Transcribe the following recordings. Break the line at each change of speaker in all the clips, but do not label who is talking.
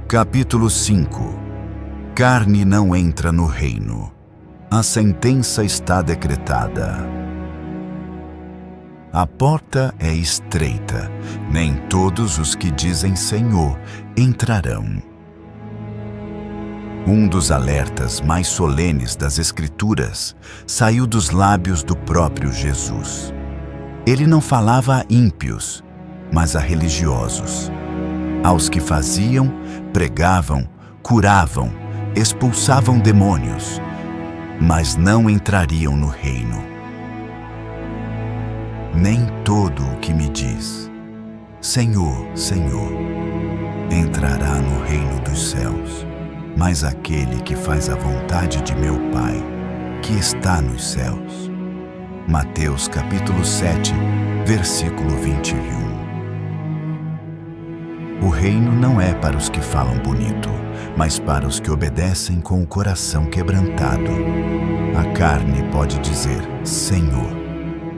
Capítulo 5. Carne não entra no reino. A sentença está decretada. A porta é estreita, nem todos os que dizem Senhor entrarão. Um dos alertas mais solenes das Escrituras saiu dos lábios do próprio Jesus. Ele não falava a ímpios, mas a religiosos. Aos que faziam, pregavam, curavam, expulsavam demônios, mas não entrariam no reino. Nem todo o que me diz, Senhor, Senhor, entrará no reino dos céus, mas aquele que faz a vontade de meu Pai, que está nos céus. Mateus capítulo 7, versículo 21. O reino não é para os que falam bonito, mas para os que obedecem com o coração quebrantado. A carne pode dizer Senhor,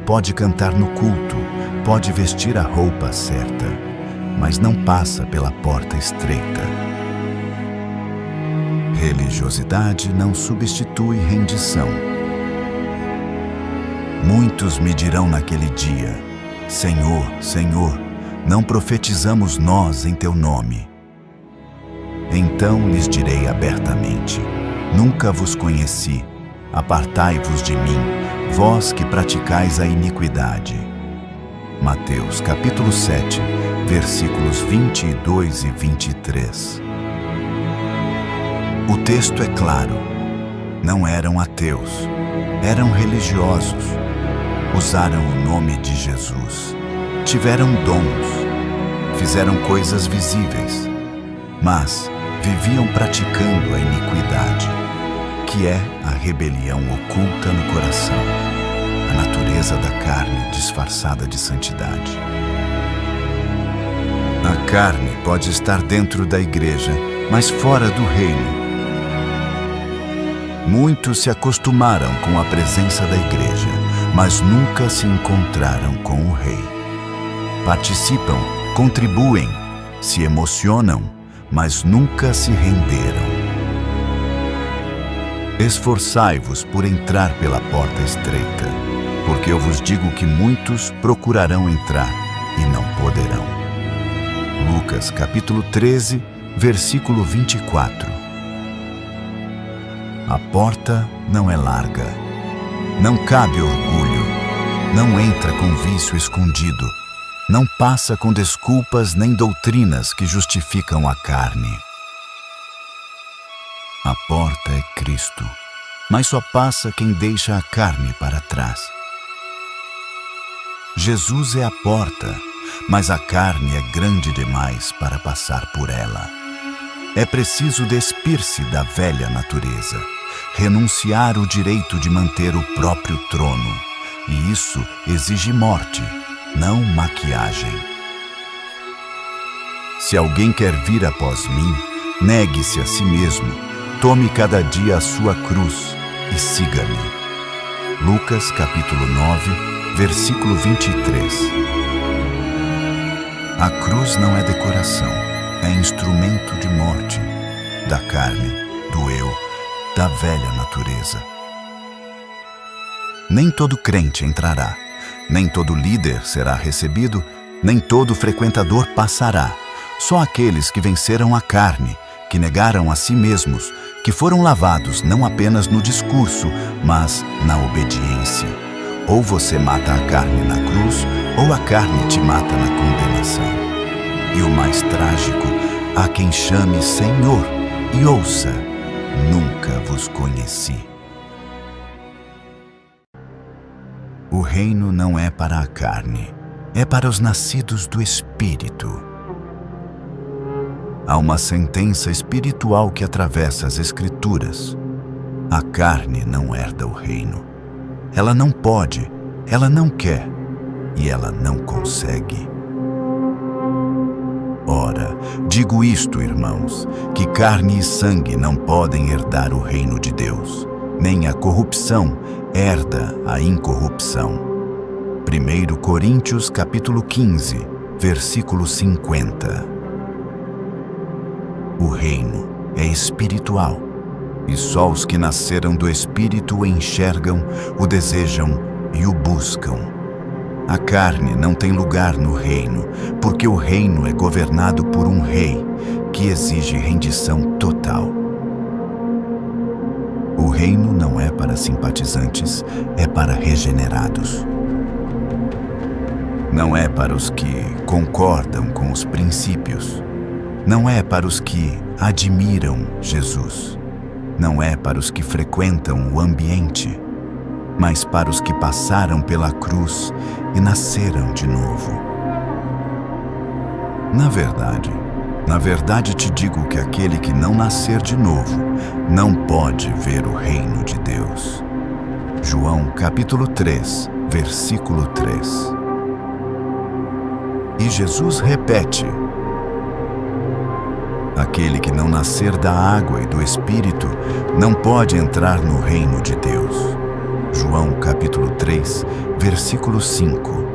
pode cantar no culto, pode vestir a roupa certa, mas não passa pela porta estreita. Religiosidade não substitui rendição. Muitos me dirão naquele dia, Senhor, Senhor, não profetizamos nós em teu nome? Então lhes direi abertamente, nunca vos conheci, apartai-vos de mim, vós que praticais a iniquidade. Mateus capítulo 7, versículos 22 e 23. O texto é claro. Não eram ateus, eram religiosos. Usaram o nome de Jesus. Tiveram dons. Fizeram coisas visíveis. Mas viviam praticando a iniquidade, que é a rebelião oculta no coração, a natureza da carne disfarçada de santidade. A carne pode estar dentro da igreja, mas fora do reino. Muitos se acostumaram com a presença da igreja, mas nunca se encontraram com o Rei. Participam, contribuem, se emocionam, mas nunca se renderam. Esforçai-vos por entrar pela porta estreita, porque eu vos digo que muitos procurarão entrar e não poderão. Lucas capítulo 13, versículo 24. A porta não é larga, não cabe orgulho, não entra com vício escondido, não passa com desculpas nem doutrinas que justificam a carne. A porta é Cristo, mas só passa quem deixa a carne para trás. Jesus é a porta, mas a carne é grande demais para passar por ela. É preciso despir-se da velha natureza, renunciar o direito de manter o próprio trono, e isso exige morte, não maquiagem. Se alguém quer vir após mim, negue-se a si mesmo, tome cada dia a sua cruz e siga-me. Lucas capítulo 9, versículo 23. A cruz não é decoração, é instrumento de morte, da carne, do eu, da velha natureza. Nem todo crente entrará, nem todo líder será recebido, nem todo frequentador passará. Só aqueles que venceram a carne, que negaram a si mesmos, que foram lavados não apenas no discurso, mas na obediência. Ou você mata a carne na cruz, ou a carne te mata na condenação. E o mais trágico, há quem chame Senhor e ouça, nunca vos conheci. O reino não é para a carne, é para os nascidos do Espírito. Há uma sentença espiritual que atravessa as Escrituras. A carne não herda o reino. Ela não pode, ela não quer e ela não consegue. Ora, digo isto, irmãos, que carne e sangue não podem herdar o reino de Deus, nem a corrupção herda a incorrupção. 1 Coríntios capítulo 15, versículo 50. O reino é espiritual, e só os que nasceram do Espírito o enxergam, o desejam e o buscam. A carne não tem lugar no reino, porque o reino é governado por um rei que exige rendição total. O reino não é para simpatizantes, é para regenerados. Não é para os que concordam com os princípios. Não é para os que admiram Jesus. Não é para os que frequentam o ambiente, mas para os que passaram pela cruz e nasceram de novo. Na verdade te digo que aquele que não nascer de novo não pode ver o reino de Deus. João capítulo 3, versículo 3. E Jesus repete: aquele que não nascer da água e do Espírito não pode entrar no reino de Deus. João capítulo 3, versículo 5.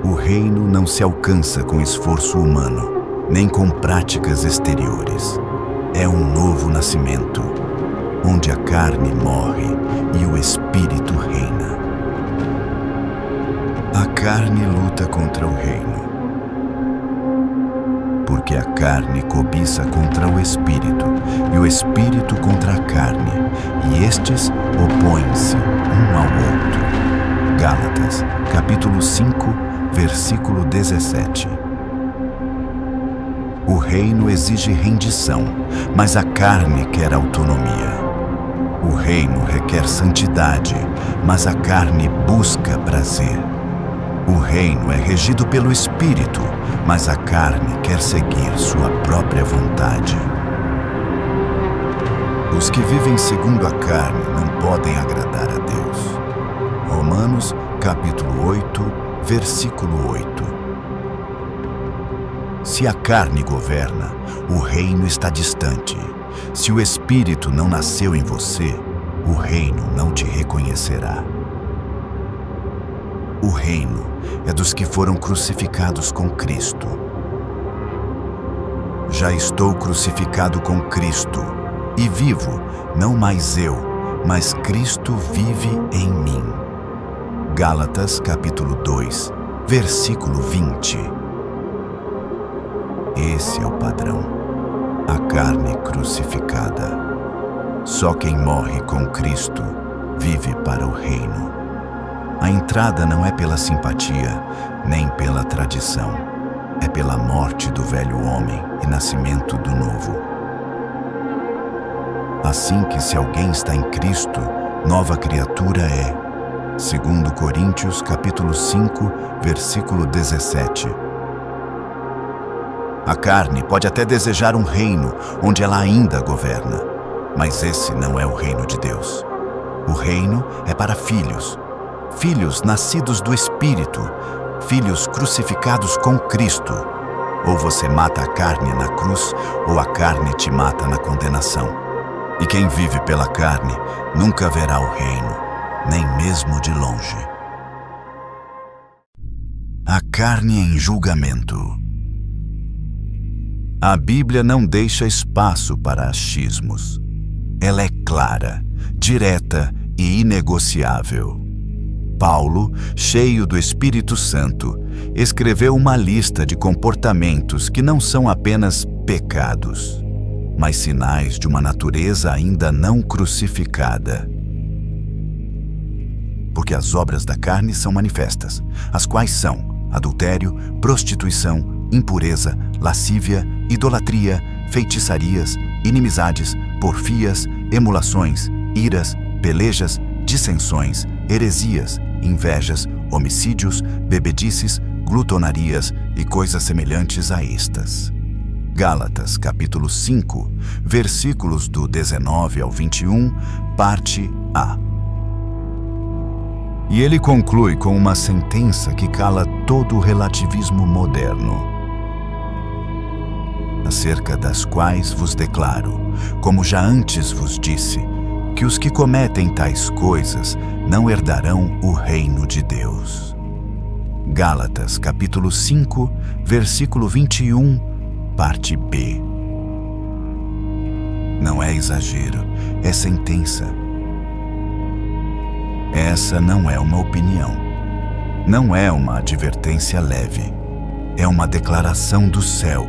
O reino não se alcança com esforço humano, nem com práticas exteriores. É um novo nascimento, onde a carne morre e o Espírito reina. A carne luta contra o reino, porque a carne cobiça contra o Espírito, e o Espírito contra a carne, e estes opõem-se um ao outro. Gálatas, capítulo 5, versículo 17. O reino exige rendição, mas a carne quer autonomia. O reino requer santidade, mas a carne busca prazer. O reino é regido pelo Espírito, mas a carne quer seguir sua própria vontade. Os que vivem segundo a carne não podem agradar a Deus. Romanos, capítulo 8, versículo 8. Se a carne governa, o reino está distante. Se o Espírito não nasceu em você, o reino não te reconhecerá. O reino é dos que foram crucificados com Cristo. Já estou crucificado com Cristo, e vivo, não mais eu, mas Cristo vive em mim. Gálatas capítulo 2, versículo 20. Esse é o padrão, a carne crucificada. Só quem morre com Cristo vive para o reino. A entrada não é pela simpatia, nem pela tradição. É pela morte do velho homem e nascimento do novo. Assim que se alguém está em Cristo, nova criatura é. 2 Coríntios capítulo 5, versículo 17. A carne pode até desejar um reino onde ela ainda governa, mas esse não é o reino de Deus. O reino é para filhos. Filhos nascidos do Espírito, filhos crucificados com Cristo. Ou você mata a carne na cruz, ou a carne te mata na condenação. E quem vive pela carne nunca verá o reino, nem mesmo de longe. A carne em julgamento. A Bíblia não deixa espaço para achismos. Ela é clara, direta e inegociável. Paulo, cheio do Espírito Santo, escreveu uma lista de comportamentos que não são apenas pecados, mas sinais de uma natureza ainda não crucificada. Porque as obras da carne são manifestas, as quais são adultério, prostituição, impureza, lascívia, idolatria, feitiçarias, inimizades, porfias, emulações, iras, pelejas, dissensões, heresias, invejas, homicídios, bebedices, glutonarias e coisas semelhantes a estas. Gálatas, capítulo 5, versículos do 19 ao 21, parte A. E ele conclui com uma sentença que cala todo o relativismo moderno, acerca das quais vos declaro, como já antes vos disse, que os que cometem tais coisas não herdarão o reino de Deus. Gálatas, capítulo 5, versículo 21 parte B. Não é exagero, é sentença. Essa não é uma opinião. Não é uma advertência leve. É uma declaração do céu.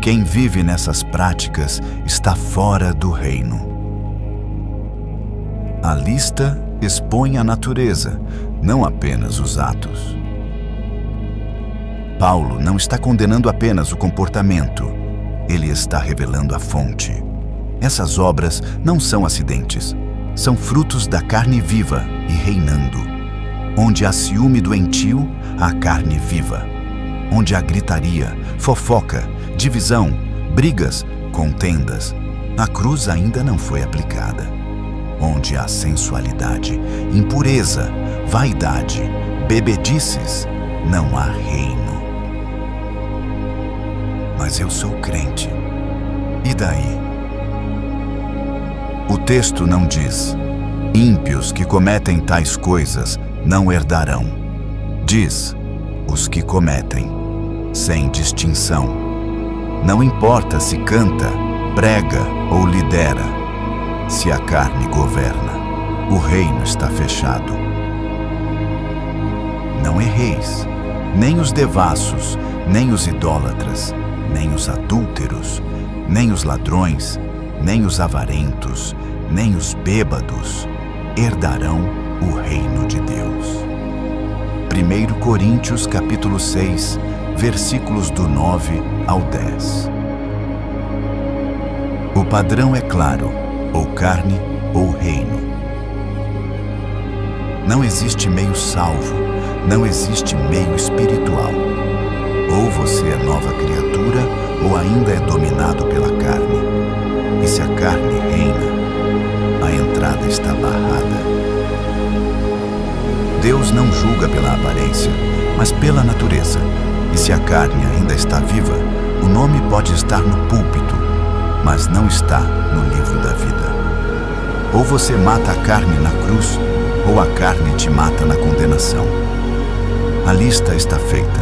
Quem vive nessas práticas está fora do reino. A lista expõe a natureza, não apenas os atos. Paulo não está condenando apenas o comportamento. Ele está revelando a fonte. Essas obras não são acidentes. São frutos da carne viva e reinando. Onde há ciúme doentio, há carne viva. Onde há gritaria, fofoca, divisão, brigas, contendas, a cruz ainda não foi aplicada. Onde há sensualidade, impureza, vaidade, bebedices, não há reino. Mas eu sou crente. E daí? O texto não diz: ímpios que cometem tais coisas não herdarão. Diz: os que cometem, sem distinção. Não importa se canta, prega ou lidera. Se a carne governa, o reino está fechado. Não erreis, nem os devassos, nem os idólatras, nem os adúlteros, nem os ladrões, nem os avarentos, nem os bêbados herdarão o reino de Deus. 1 Coríntios capítulo 6, versículos do 9 ao 10. O padrão é claro: ou carne ou reino. Não existe meio salvo, não existe meio espiritual. Ou você é nova criatura, ou ainda é dominado pela carne. E se a carne reina, a entrada está barrada. Deus não julga pela aparência, mas pela natureza. E se a carne ainda está viva, o nome pode estar no púlpito, mas não está no livro da vida. Ou você mata a carne na cruz, ou a carne te mata na condenação. A lista está feita,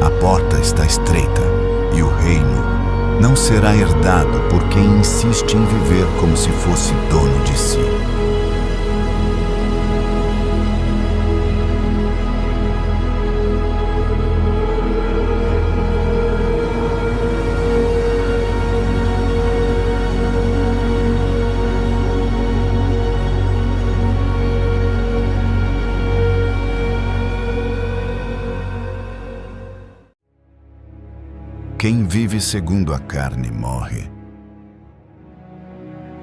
a porta está estreita, e o reino não será herdado por quem insiste em viver como se fosse dono de si. Quem vive segundo a carne morre.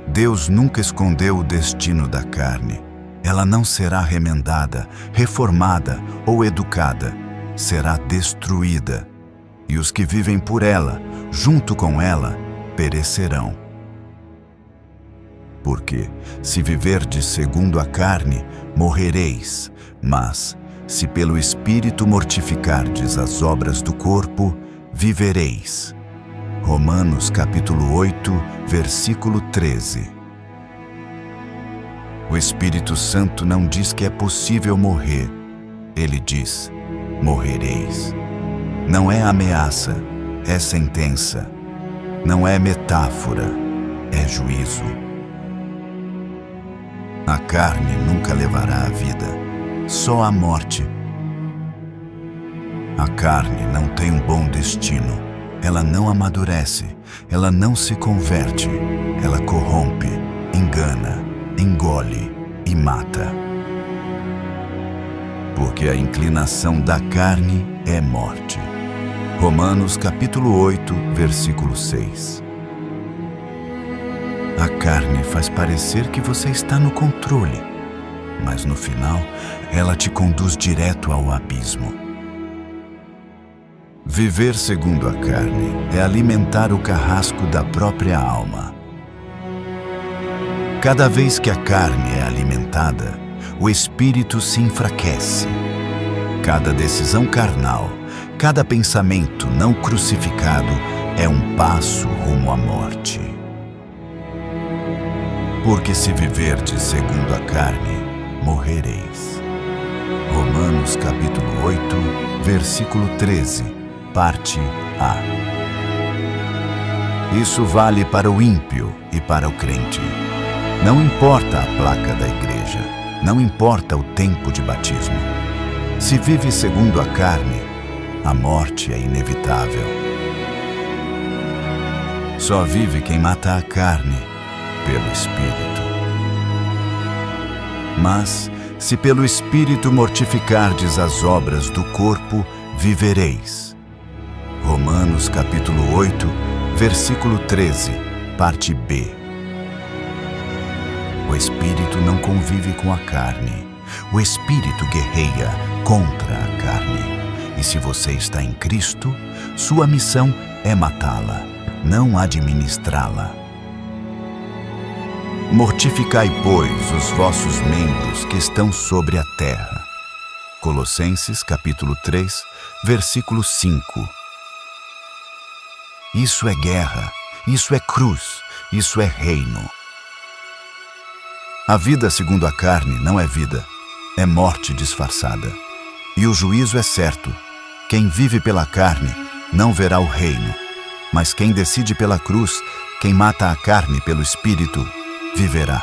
Deus nunca escondeu o destino da carne. Ela não será remendada, reformada ou educada. Será destruída. E os que vivem por ela, junto com ela, perecerão. Porque, se viverdes segundo a carne, morrereis. Mas, se pelo Espírito mortificardes as obras do corpo, vivereis. Romanos capítulo 8, versículo 13. O Espírito Santo não diz que é possível morrer. Ele diz: morrereis. Não é ameaça, é sentença. Não é metáfora, é juízo. A carne nunca levará a vida, só a morte. A carne não tem um bom destino. Ela não amadurece, ela não se converte. Ela corrompe, engana, engole e mata. Porque a inclinação da carne é morte. Romanos capítulo 8, versículo 6. A carne faz parecer que você está no controle, mas no final ela te conduz direto ao abismo. Viver segundo a carne é alimentar o carrasco da própria alma. Cada vez que a carne é alimentada, o espírito se enfraquece. Cada decisão carnal, cada pensamento não crucificado é um passo rumo à morte. Porque se viverdes segundo a carne, morrereis. Romanos capítulo 8, versículo 13. Parte A. Isso vale para o ímpio e para o crente. Não importa a placa da igreja, não importa o tempo de batismo. Se vive segundo a carne, a morte é inevitável. Só vive quem mata a carne pelo Espírito. Mas, se pelo Espírito mortificardes as obras do corpo, vivereis. Romanos capítulo 8, versículo 13, parte B. O Espírito não convive com a carne. O Espírito guerreia contra a carne. E se você está em Cristo, sua missão é matá-la, não administrá-la. Mortificai, pois, os vossos membros que estão sobre a terra. Colossenses capítulo 3, versículo 5. Isso é guerra, isso é cruz, isso é reino. A vida segundo a carne não é vida, é morte disfarçada. E o juízo é certo. Quem vive pela carne não verá o reino, mas quem decide pela cruz, quem mata a carne pelo Espírito, viverá.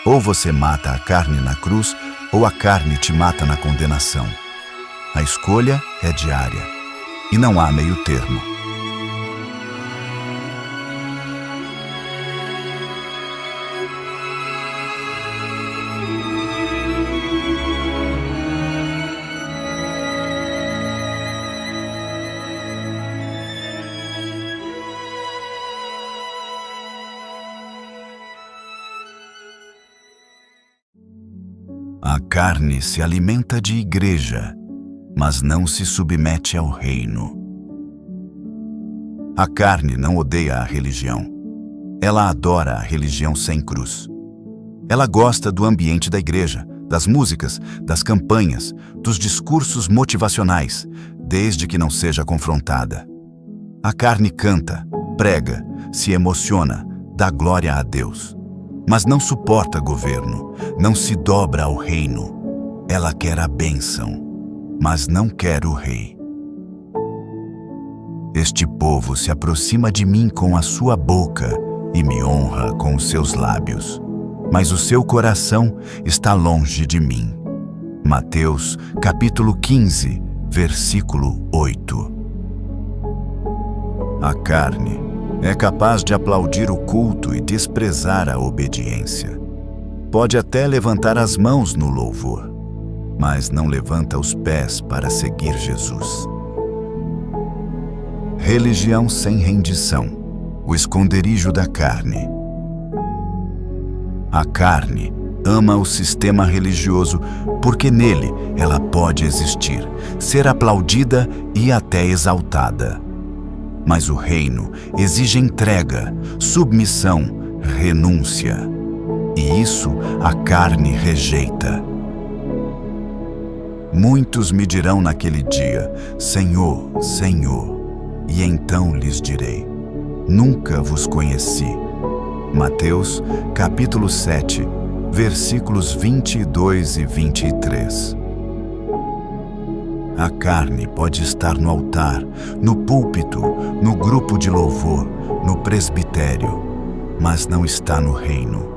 Ou você mata a carne na cruz, ou a carne te mata na condenação. A escolha é diária, e não há meio termo. A carne se alimenta de igreja, mas não se submete ao reino. A carne não odeia a religião. Ela adora a religião sem cruz. Ela gosta do ambiente da igreja, das músicas, das campanhas, dos discursos motivacionais, desde que não seja confrontada. A carne canta, prega, se emociona, dá glória a Deus. Mas não suporta governo, não se dobra ao reino. Ela quer a bênção, mas não quer o rei. Este povo se aproxima de mim com a sua boca e me honra com os seus lábios, mas o seu coração está longe de mim. Mateus, capítulo 15, versículo 8. A carne é capaz de aplaudir o culto e desprezar a obediência. Pode até levantar as mãos no louvor, mas não levanta os pés para seguir Jesus. Religião sem rendição, o esconderijo da carne. A carne ama o sistema religioso porque nele ela pode existir, ser aplaudida e até exaltada. Mas o reino exige entrega, submissão, renúncia. E isso a carne rejeita. Muitos me dirão naquele dia, Senhor, Senhor. E então lhes direi, nunca vos conheci. Mateus, capítulo 7, versículos 22 e 23. A carne pode estar no altar, no púlpito, no grupo de louvor, no presbitério, mas não está no reino.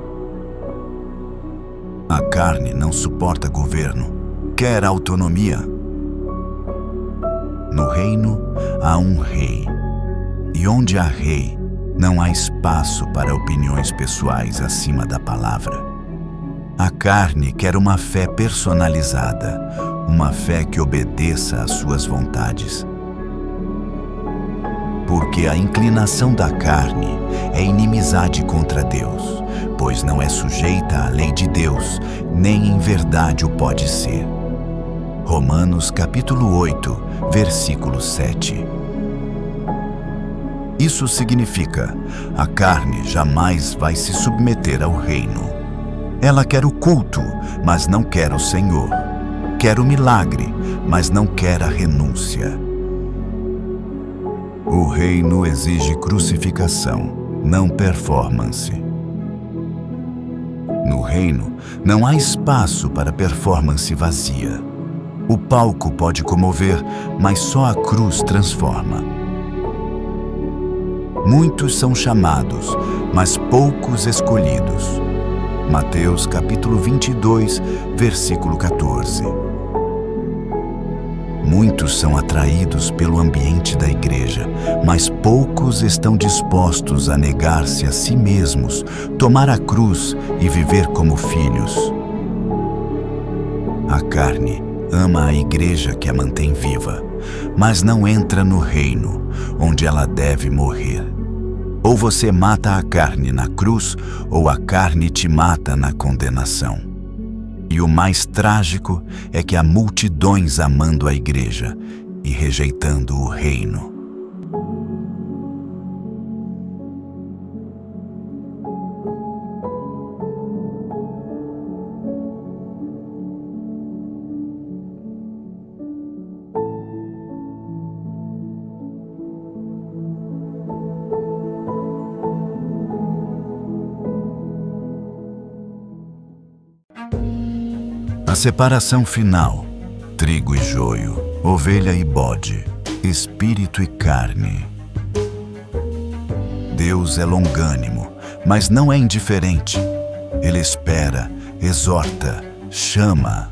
A carne não suporta governo, quer autonomia. No reino há um rei, e onde há rei, não há espaço para opiniões pessoais acima da palavra. A carne quer uma fé personalizada, uma fé que obedeça às suas vontades. Porque a inclinação da carne é inimizade contra Deus, pois não é sujeita à lei de Deus, nem em verdade o pode ser. Romanos capítulo 8, versículo 7. Isso significa, a carne jamais vai se submeter ao reino. Ela quer o culto, mas não quer o Senhor. Quer o milagre, mas não quer a renúncia. O reino exige crucificação, não performance. No reino, não há espaço para performance vazia. O palco pode comover, mas só a cruz transforma. Muitos são chamados, mas poucos escolhidos. Mateus capítulo 22, versículo 14. Muitos são atraídos pelo ambiente da igreja, mas poucos estão dispostos a negar-se a si mesmos, tomar a cruz e viver como filhos. A carne ama a igreja que a mantém viva, mas não entra no reino, onde ela deve morrer. Ou você mata a carne na cruz, ou a carne te mata na condenação. E o mais trágico é que há multidões amando a igreja e rejeitando o reino. A separação final: trigo e joio, ovelha e bode, espírito e carne. Deus é longânimo, mas não é indiferente. Ele espera, exorta, chama.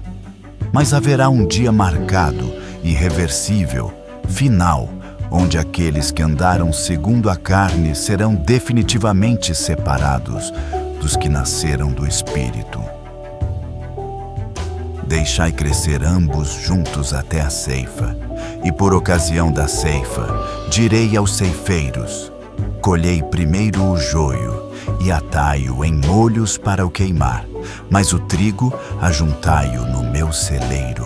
Mas haverá um dia marcado, irreversível, final, onde aqueles que andaram segundo a carne serão definitivamente separados dos que nasceram do Espírito. Deixai crescer ambos juntos até a ceifa, e por ocasião da ceifa, direi aos ceifeiros: colhei primeiro o joio, e atai-o em molhos para o queimar, mas o trigo ajuntai-o no meu celeiro.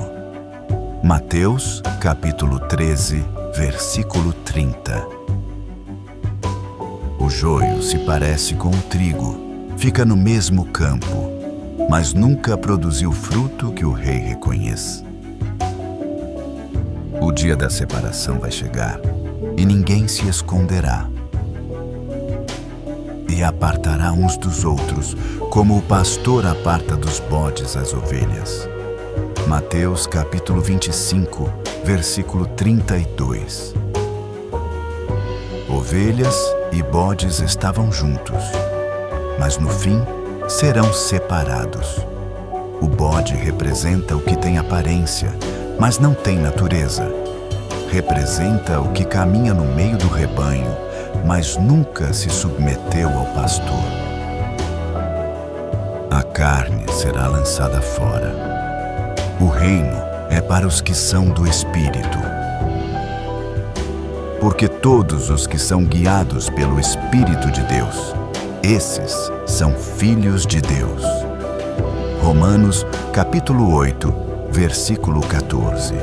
Mateus, capítulo 13, versículo 30. O joio se parece com o trigo, fica no mesmo campo, mas nunca produziu fruto que o rei reconheça. O dia da separação vai chegar, e ninguém se esconderá. E apartará uns dos outros, como o pastor aparta dos bodes as ovelhas. Mateus capítulo 25, versículo 32. Ovelhas e bodes estavam juntos, mas no fim serão separados. O bode representa o que tem aparência, mas não tem natureza. Representa o que caminha no meio do rebanho, mas nunca se submeteu ao pastor. A carne será lançada fora. O reino é para os que são do Espírito. Porque todos os que são guiados pelo Espírito de Deus, esses são filhos de Deus. Romanos, capítulo 8, versículo 14.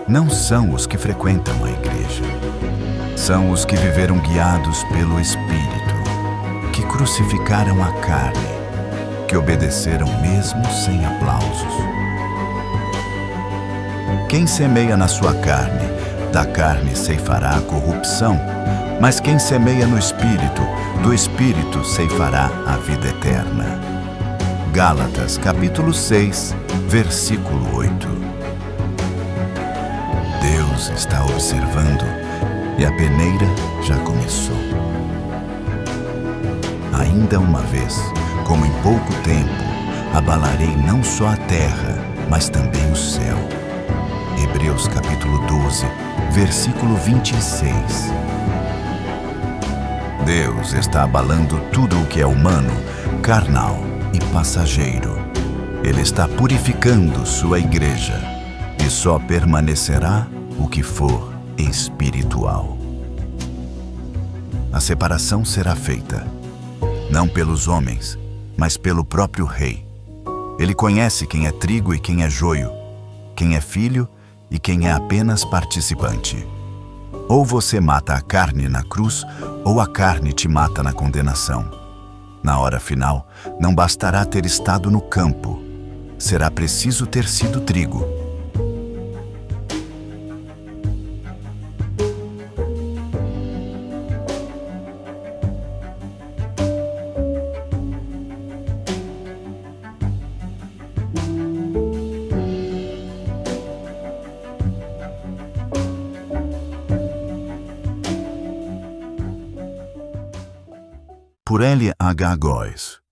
Não são os que frequentam a igreja. São os que viveram guiados pelo Espírito, que crucificaram a carne, que obedeceram mesmo sem aplausos. Quem semeia na sua carne, da carne ceifará a corrupção, mas quem semeia no Espírito, do Espírito ceifará a vida eterna. Gálatas, capítulo 6, versículo 8. Deus está observando e a peneira já começou. Ainda uma vez, como em pouco tempo, abalarei não só a terra, mas também o céu. Hebreus, capítulo 12, versículo 26. Deus está abalando tudo o que é humano, carnal e passageiro. Ele está purificando sua igreja e só permanecerá o que for espiritual. A separação será feita, não pelos homens, mas pelo próprio Rei. Ele conhece quem é trigo e quem é joio, quem é filho e quem é apenas participante. Ou você mata a carne na cruz, ou a carne te mata na condenação. Na hora final, não bastará ter estado no campo. Será preciso ter sido trigo. por L. H. Góes.